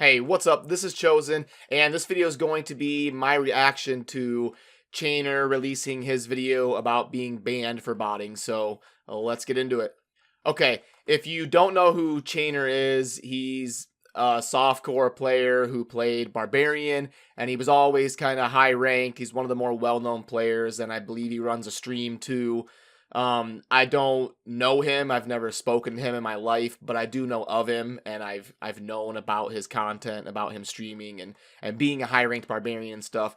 Hey, what's up? This is Chosen, and this video is going to be my reaction to Chainer releasing his video about being banned for botting. So let's get into it. Okay, if you don't know who Chainer is, he's a softcore player who played Barbarian, and he was always kind of high ranked. He's one of the more well-known players, and I believe he runs a stream too. I don't know him. I've never spoken to him in my life, but I do know of him, and I've known about his content, about him streaming and being a high-ranked barbarian and stuff.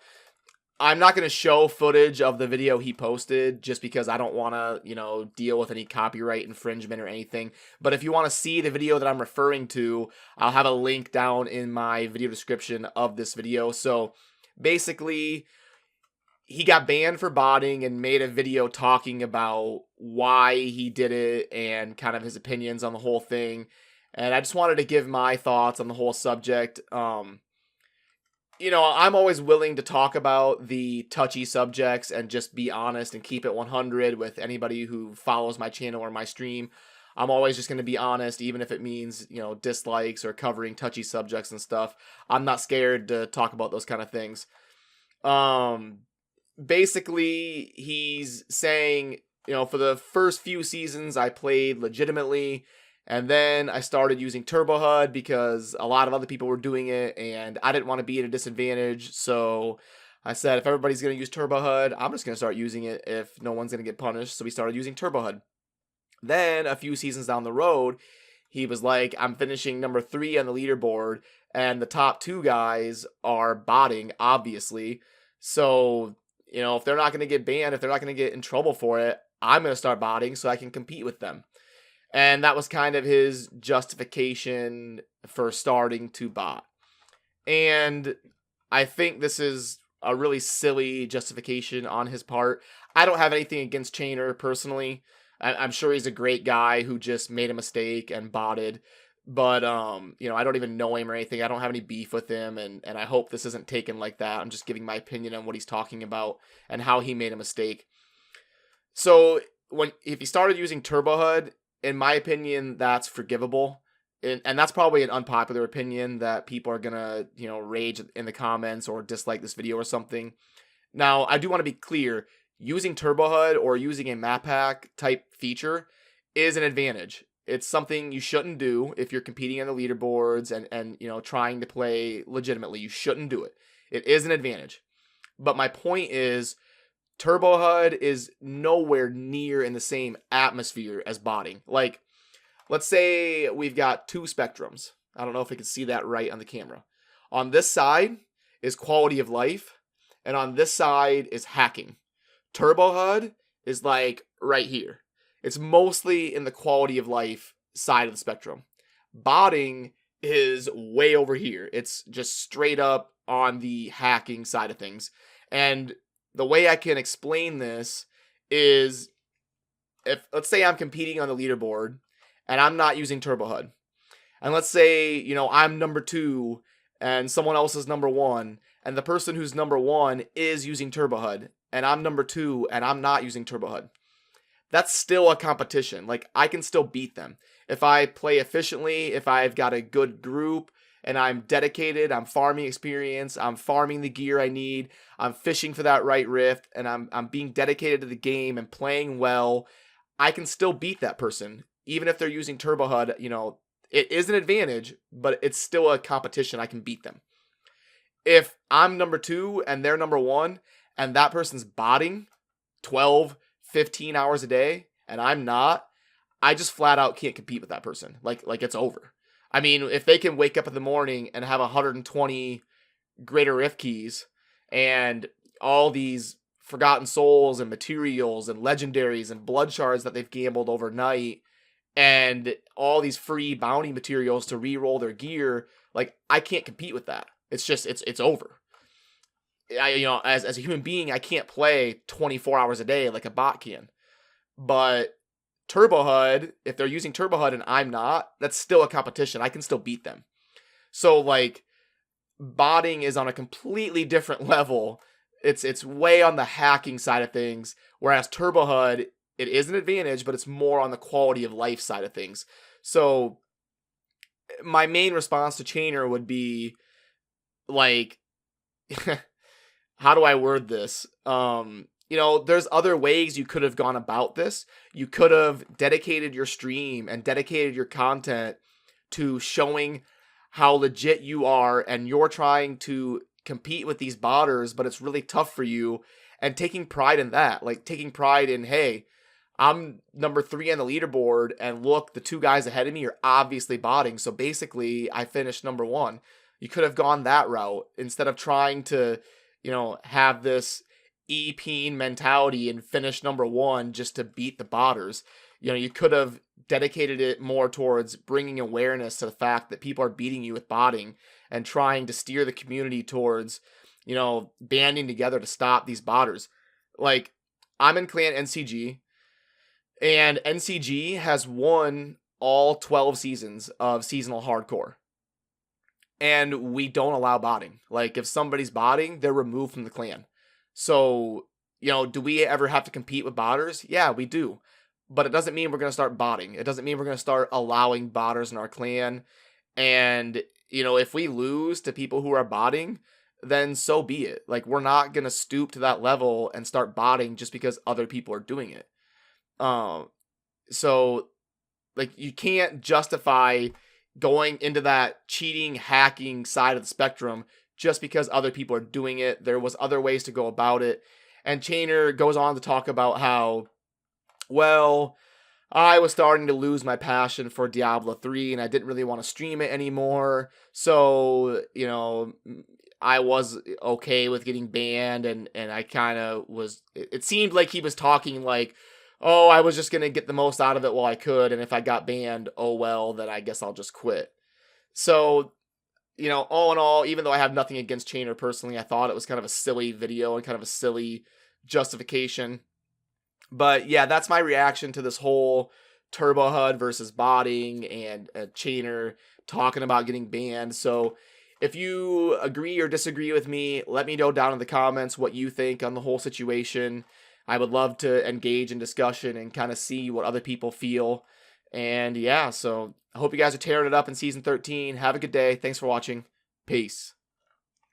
I'm not going to show footage of the video he posted just because I don't want to, deal with any copyright infringement or anything. But if you want to see the video that I'm referring to, I'll have a link down in my video description of this video. So basically, he got banned for botting and made a video talking about why he did it and kind of his opinions on the whole thing. And I just wanted to give my thoughts on the whole subject. I'm always willing to talk about the touchy subjects and just be honest and keep it 100 with anybody who follows my channel or my stream. I'm always just going to be honest, even if it means, dislikes or covering touchy subjects and stuff. I'm not scared to talk about those kind of things. Basically, he's saying, for the first few seasons, I played legitimately. And then I started using TurboHUD because a lot of other people were doing it and I didn't want to be at a disadvantage. So I said, if everybody's going to use TurboHUD, I'm just going to start using it if no one's going to get punished. So we started using TurboHUD. Then a few seasons down the road, he was like, I'm finishing number 3 on the leaderboard and the top 2 guys are botting, obviously. So, if they're not going to get banned, if they're not going to get in trouble for it, I'm going to start botting so I can compete with them. And that was kind of his justification for starting to bot. And I think this is a really silly justification on his part. I don't have anything against Chainer personally. I'm sure he's a great guy who just made a mistake and botted. But, I don't even know him or anything. I don't have any beef with him. And I hope this isn't taken like that. I'm just giving my opinion on what he's talking about and how he made a mistake. So if he started using TurboHUD, in my opinion, that's forgivable. And that's probably an unpopular opinion that people are going to, rage in the comments or dislike this video or something. Now, I do want to be clear. Using TurboHUD or using a map hack type feature is an advantage. It's something you shouldn't do if you're competing on the leaderboards and trying to play legitimately. You shouldn't do it. It is an advantage. But my point is, TurboHUD is nowhere near in the same atmosphere as botting. Like, let's say we've got 2 spectrums. I don't know if I can see that right on the camera. On this side is quality of life, and on this side is hacking. TurboHUD is like right here. It's mostly in the quality of life side of the spectrum. Botting is way over here. It's just straight up on the hacking side of things. And the way I can explain this is let's say I'm competing on the leaderboard and I'm not using TurboHUD. And let's say, I'm number 2 and someone else is number 1 and the person who's number 1 is using TurboHUD and I'm number 2 and I'm not using TurboHUD. That's still a competition. Like, I can still beat them. If I play efficiently, if I've got a good group, and I'm dedicated, I'm farming experience, I'm farming the gear I need, I'm fishing for that right rift, and I'm being dedicated to the game and playing well, I can still beat that person. Even if they're using TurboHUD, it is an advantage, but it's still a competition. I can beat them. If I'm number 2 and they're number 1, and that person's botting 12, 15 hours a day, and I'm not, I just flat out can't compete with that person. Like it's over. I mean, if they can wake up in the morning and have 120 greater rift keys and all these forgotten souls and materials and legendaries and blood shards that they've gambled overnight and all these free bounty materials to re-roll their gear, like, I can't compete with that. It's just, it's over. As a human being, I can't play 24 hours a day like a bot can. But TurboHUD, if they're using TurboHUD and I'm not, that's still a competition. I can still beat them. So, like, botting is on a completely different level. It's way on the hacking side of things, whereas TurboHUD, it is an advantage, but it's more on the quality of life side of things. So my main response to Chainer would be like, how do I word this? There's other ways you could have gone about this. You could have dedicated your stream and dedicated your content to showing how legit you are, and you're trying to compete with these botters, but it's really tough for you, and taking pride in that. Like, taking pride in, hey, I'm number 3 on the leaderboard, and look, the 2 guys ahead of me are obviously botting, so basically I finished number 1. You could have gone that route instead of trying to, have this EP mentality and finish number 1 just to beat the botters. You could have dedicated it more towards bringing awareness to the fact that people are beating you with botting, and trying to steer the community towards, banding together to stop these botters. Like, I'm in Clan NCG, and NCG has won all 12 seasons of seasonal hardcore. And we don't allow botting. Like, if somebody's botting, they're removed from the clan. So, do we ever have to compete with botters? Yeah, we do. But it doesn't mean we're going to start botting. It doesn't mean we're going to start allowing botters in our clan. And, if we lose to people who are botting, then so be it. Like, we're not going to stoop to that level and start botting just because other people are doing it. So, like, you can't justify going into that cheating, hacking side of the spectrum just because other people are doing it. There was other ways to go about it. And Chainer goes on to talk about how, well, I was starting to lose my passion for Diablo 3 and I didn't really want to stream it anymore. So, I was okay with getting banned, and I kind of was, it seemed like he was talking like, oh, I was just going to get the most out of it while I could, and if I got banned, oh well, then I guess I'll just quit. So, all in all, even though I have nothing against Chainer personally, I thought it was kind of a silly video and kind of a silly justification. But yeah, that's my reaction to this whole TurboHUD versus botting and Chainer talking about getting banned. So if you agree or disagree with me, let me know down in the comments what you think on the whole situation. I would love to engage in discussion and kind of see what other people feel. And yeah, so I hope you guys are tearing it up in Season 13. Have a good day. Thanks for watching. Peace.